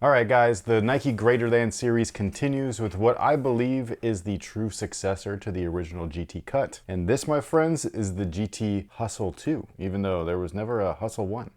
All right, guys, the Nike Greater Than series continues with what I believe is the true successor to the original GT Cut. And this, my friends, is the GT Hustle 2, even though there was never a Hustle 1.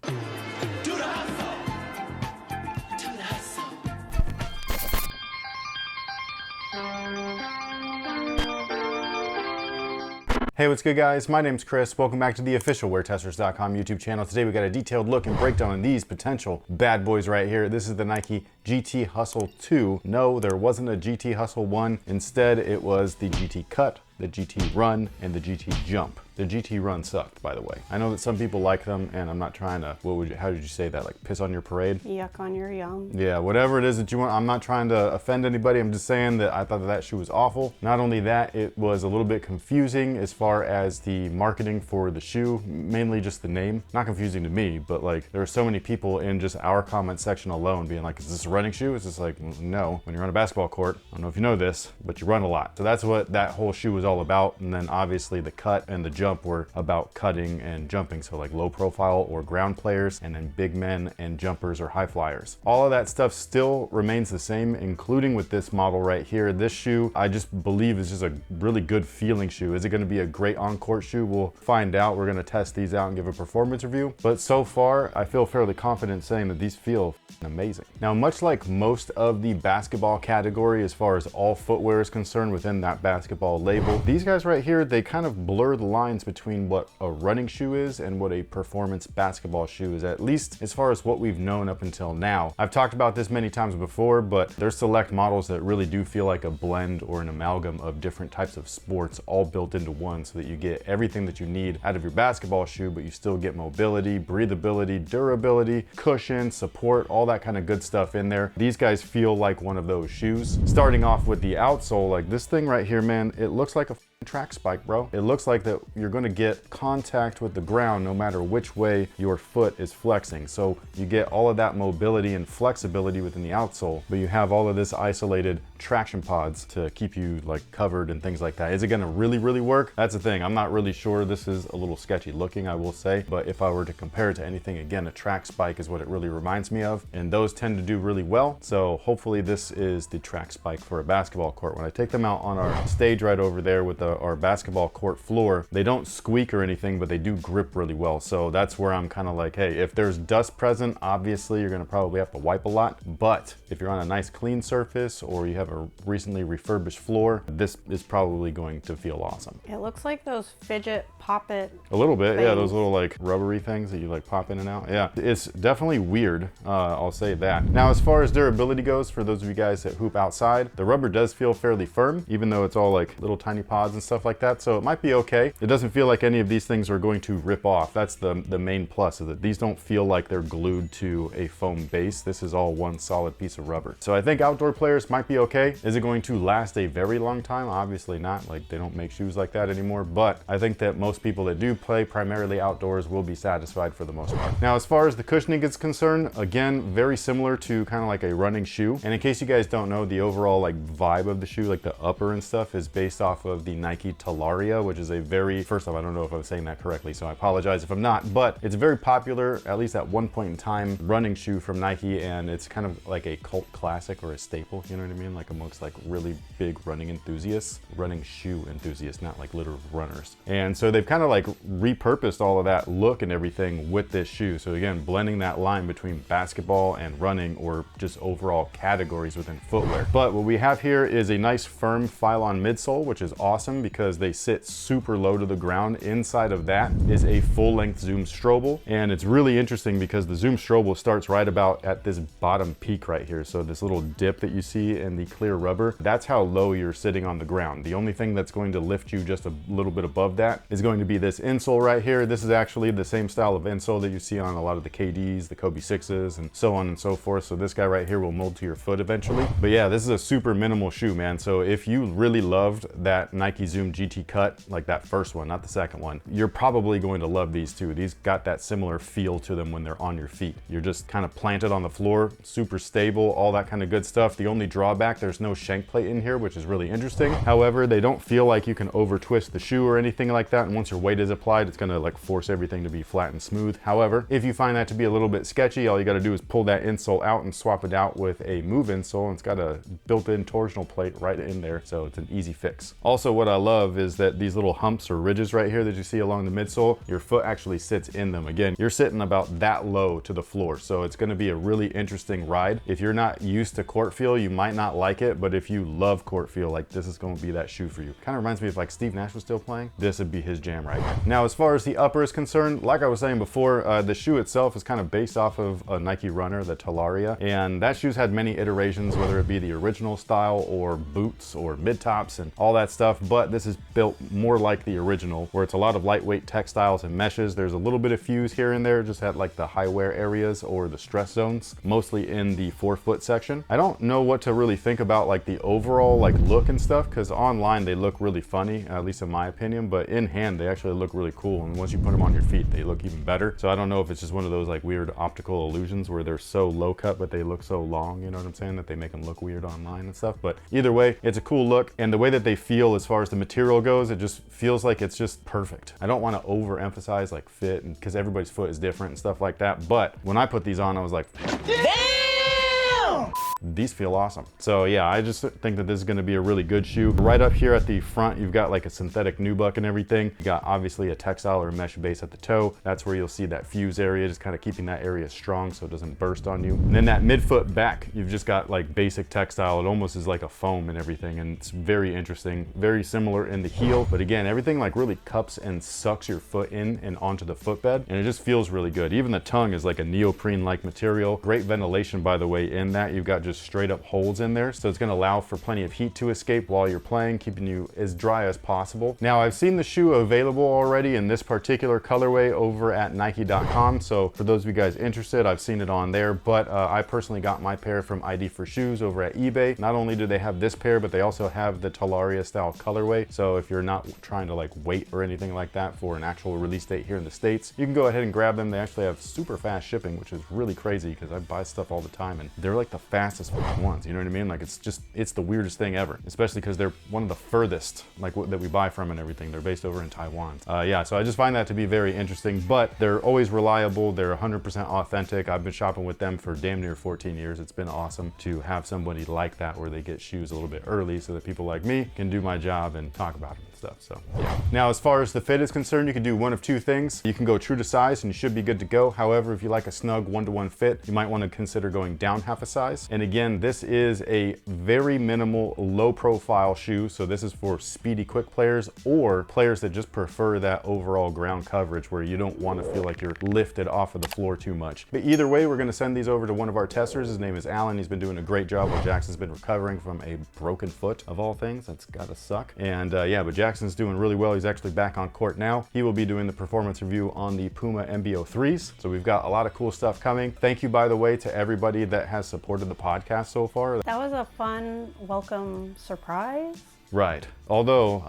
Hey, what's good, guys? My name's Chris. Welcome back to the official WearTesters.com YouTube channel. Today we got a detailed look and breakdown on these potential bad boys right here. This is the Nike GT Hustle 2. No, there wasn't a GT Hustle 1. Instead, it was the GT Cut, the GT Run, and the GT Jump. The GT Run sucked, by the way. I know that some people like them, and I'm not trying to, how did you say that? Like piss on your parade? Yuck on your yum. Yeah, whatever it is that you want. I'm not trying to offend anybody. I'm just saying that I thought that shoe was awful. Not only that, it was a little bit confusing as far as the marketing for the shoe, mainly just the name. Not confusing to me, but like there were so many people in just our comment section alone being like, is this a running shoe? It's just like, no. When you're on a basketball court, I don't know if you know this, but you run a lot. So that's what that whole shoe was all about. And then obviously the cut and the jump were about cutting and jumping. So like low profile or ground players, and then big men and jumpers or high flyers. All of that stuff still remains the same, including with this model right here. This shoe, I just believe is just a really good feeling shoe. Is it gonna be a great on-court shoe? We'll find out. We're gonna test these out and give a performance review. But so far, I feel fairly confident saying that these feel amazing. Now, much like most of the basketball category, as far as all footwear is concerned within that basketball label, these guys right here, they kind of blur the lines between what a running shoe is and what a performance basketball shoe is, at least as far as what we've known up until now. I've talked about this many times before, but there's select models that really do feel like a blend or an amalgam of different types of sports all built into one, so that you get everything that you need out of your basketball shoe, but you still get mobility, breathability, durability, cushion, support, all that kind of good stuff in there. These guys feel like one of those shoes. Starting off with the outsole, like this thing right here, man, it looks like a track spike, bro. It looks like that you're going to get contact with the ground no matter which way your foot is flexing. So you get all of that mobility and flexibility within the outsole, but you have all of this isolated traction pods to keep you like covered and things like that. Is it going to really work? That's the thing. I'm not really sure. This is a little sketchy looking, I will say, but if I were to compare it to anything, again, a track spike is what it really reminds me of, and those tend to do really well. So hopefully this is the track spike for a basketball court. When I take them out on our stage right over there with our basketball court floor, they don't squeak or anything, but they do grip really well. So that's where I'm kind of like, hey, if there's dust present, obviously you're going to probably have to wipe a lot, but if you're on a nice clean surface or you have a recently refurbished floor, this is probably going to feel awesome. It looks like those fidget pop-it a little bit things. Yeah, those little like rubbery things that you like pop in and out. Yeah, it's definitely weird, I'll say that. Now, as far as durability goes, for those of you guys that hoop outside, the rubber does feel fairly firm, even though it's all like little tiny pods and stuff like that, so it might be okay. It doesn't feel like any of these things are going to rip off. That's the main plus, is that these don't feel like they're glued to a foam base. This is all one solid piece of rubber. So I think outdoor players might be okay. Is it going to last a very long time? Obviously not. Like, they don't make shoes like that anymore, but I think that most people that do play primarily outdoors will be satisfied for the most part. Now, as far as the cushioning is concerned, again, very similar to kind of like a running shoe. And in case you guys don't know, the overall like vibe of the shoe, like the upper and stuff, is based off of the Nike Talaria, which is a very, first off, I don't know if I'm saying that correctly, so I apologize if I'm not, but it's very popular, at least at one point in time, running shoe from Nike, and it's kind of like a cult classic or a staple, you know what I mean? Like amongst like really big running enthusiasts, running shoe enthusiasts, not like literal runners. And so they've kind of like repurposed all of that look and everything with this shoe. So again, blending that line between basketball and running, or just overall categories within footwear. But what we have here is a nice firm Phylon midsole, which is awesome because they sit super low to the ground. Inside of that is a full-length Zoom Strobel, and it's really interesting because the Zoom Strobel starts right about at this bottom peak right here. So this little dip that you see in the clear rubber, that's how low you're sitting on the ground. The only thing that's going to lift you just a little bit above that is going to be this insole right here. This is actually the same style of insole that you see on a lot of the KDs, the Kobe 6s, and so on and so forth. So this guy right here will mold to your foot eventually. But yeah, this is a super minimal shoe, man. So if you really loved that Nike Nike Zoom GT Cut, like that first one, not the second one, you're probably going to love these too. These got that similar feel to them when they're on your feet. You're just kind of planted on the floor, super stable, all that kind of good stuff. The only drawback, there's no shank plate in here, which is really interesting. However, they don't feel like you can over twist the shoe or anything like that. And once your weight is applied, it's gonna like force everything to be flat and smooth. However, if you find that to be a little bit sketchy, all you gotta do is pull that insole out and swap it out with a move insole. And it's got a built-in torsional plate right in there, so it's an easy fix. Also, what I love is that these little humps or ridges right here that you see along the midsole, your foot actually sits in them. Again, you're sitting about that low to the floor, so it's gonna be a really interesting ride. If you're not used to court feel, you might not like it, but if you love court feel, like this is gonna be that shoe for you. Kind of reminds me of like Steve Nash was still playing. This would be his jam right here. Now, as far as the upper is concerned, like I was saying before, the shoe itself is kind of based off of a Nike runner, the Talaria, and that shoe's had many iterations, whether it be the original style or boots or mid-tops and all that stuff, but this is built more like the original, where it's a lot of lightweight textiles and meshes. There's a little bit of fuse here and there, just at like the high wear areas or the stress zones, mostly in the forefoot section. I don't know what to really think about like the overall like look and stuff, because online they look really funny, at least in my opinion, but in hand they actually look really cool, and once you put them on your feet they look even better. So I don't know if it's just one of those like weird optical illusions where they're so low cut but they look so long, you know what I'm saying, that they make them look weird online and stuff. But either way, it's a cool look, and the way that they feel as far as the material goes, it just feels like it's just perfect. I don't want to overemphasize like fit, and because everybody's foot is different and stuff like that, but when I put these on I was like, damn! These feel awesome. So yeah, I just think that this is gonna be a really good shoe. Right up here at the front, you've got like a synthetic nubuck and everything. You got obviously a textile or mesh base at the toe. That's where you'll see that fuse area, just kind of keeping that area strong so it doesn't burst on you. And then that midfoot back, you've just got like basic textile. It almost is like a foam and everything, and it's very interesting. Very similar in the heel, but again, everything like really cups and sucks your foot in and onto the footbed, and it just feels really good. Even the tongue is like a neoprene-like material. Great ventilation, by the way, in that. You've got just straight up holes in there, so it's going to allow for plenty of heat to escape while you're playing, keeping you as dry as possible. Now, I've seen the shoe available already in this particular colorway over at Nike.com, so for those of you guys interested, I've seen it on there, but I personally got my pair from ID for Shoes over at eBay. Not only do they have this pair, but they also have the Talaria style colorway, so if you're not trying to like wait or anything like that for an actual release date here in the States, you can go ahead and grab them. They actually have super fast shipping, which is really crazy because I buy stuff all the time and they're like the fastest ones, you know what I mean? Like it's the weirdest thing ever, especially because they're one of the furthest like that we buy from and everything. They're based over in Taiwan. Yeah, so I just find that to be very interesting, but they're always reliable. They're 100% authentic. I've been shopping with them for damn near 14 years. It's been awesome to have somebody like that where they get shoes a little bit early so that people like me can do my job and talk about them. Stuff. So yeah. Now, as far as the fit is concerned, you can do one of two things. You can go true to size and you should be good to go. However, if you like a snug one-to-one fit, you might want to consider going down half a size. And again, this is a very minimal, low profile shoe. So this is for speedy, quick players or players that just prefer that overall ground coverage where you don't want to feel like you're lifted off of the floor too much. But either way, we're going to send these over to one of our testers. His name is Alan. He's been doing a great job while Jackson's been recovering from a broken foot of all things. That's gotta suck. And yeah, but Jackson's doing really well. He's actually back on court now. He will be doing the performance review on the Puma MBO3s. So we've got a lot of cool stuff coming. Thank you, by the way, to everybody that has supported the podcast so far. That was a fun, welcome surprise. Right. Although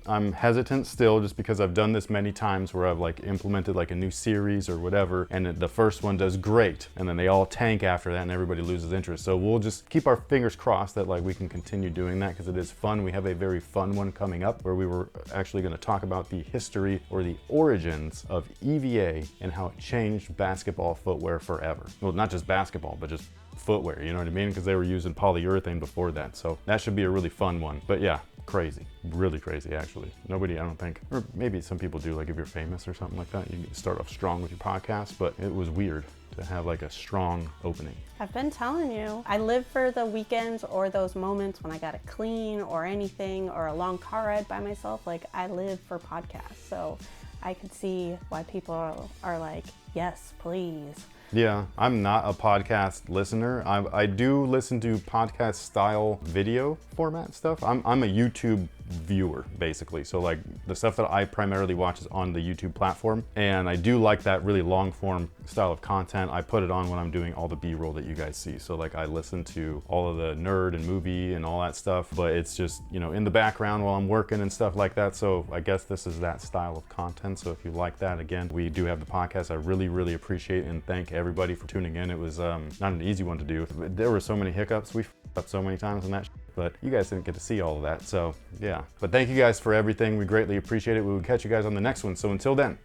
I'm hesitant still, just because I've done this many times where I've like implemented like a new series or whatever, and the first one does great and then they all tank after that and everybody loses interest. So we'll just keep our fingers crossed that like we can continue doing that, because it is fun. We have a very fun one coming up where we were actually going to talk about the history or the origins of EVA and how it changed basketball footwear forever. Well, not just basketball, but just footwear, you know what I mean? Because they were using polyurethane before that. So that should be a really fun one. But yeah, crazy, really crazy actually. Nobody, I don't think, or maybe some people do, like if you're famous or something like that, you start off strong with your podcast, but it was weird to have like a strong opening. I've been telling you, I live for the weekends or those moments when I gotta clean or anything, or a long car ride by myself. Like, I live for podcasts, so I could see why people are like, yes, please. Yeah, I'm not a podcast listener. I do listen to podcast style video format stuff. I'm a YouTube viewer, basically. So like the stuff that I primarily watch is on the YouTube platform, and I do like that really long form style of content. I put it on when I'm doing all the B-roll that you guys see. So like I listen to all of the nerd and movie and all that stuff, but it's just, you know, in the background while I'm working and stuff like that. So I guess this is that style of content. So if you like that, again, we do have the podcast. I really appreciate and thank everybody for tuning in. It was not an easy one to do. There were so many hiccups. We f***ed up so many times on that but you guys didn't get to see all of that. So yeah, but thank you guys for everything. We greatly appreciate it. We will catch you guys on the next one. So until then,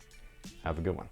have a good one.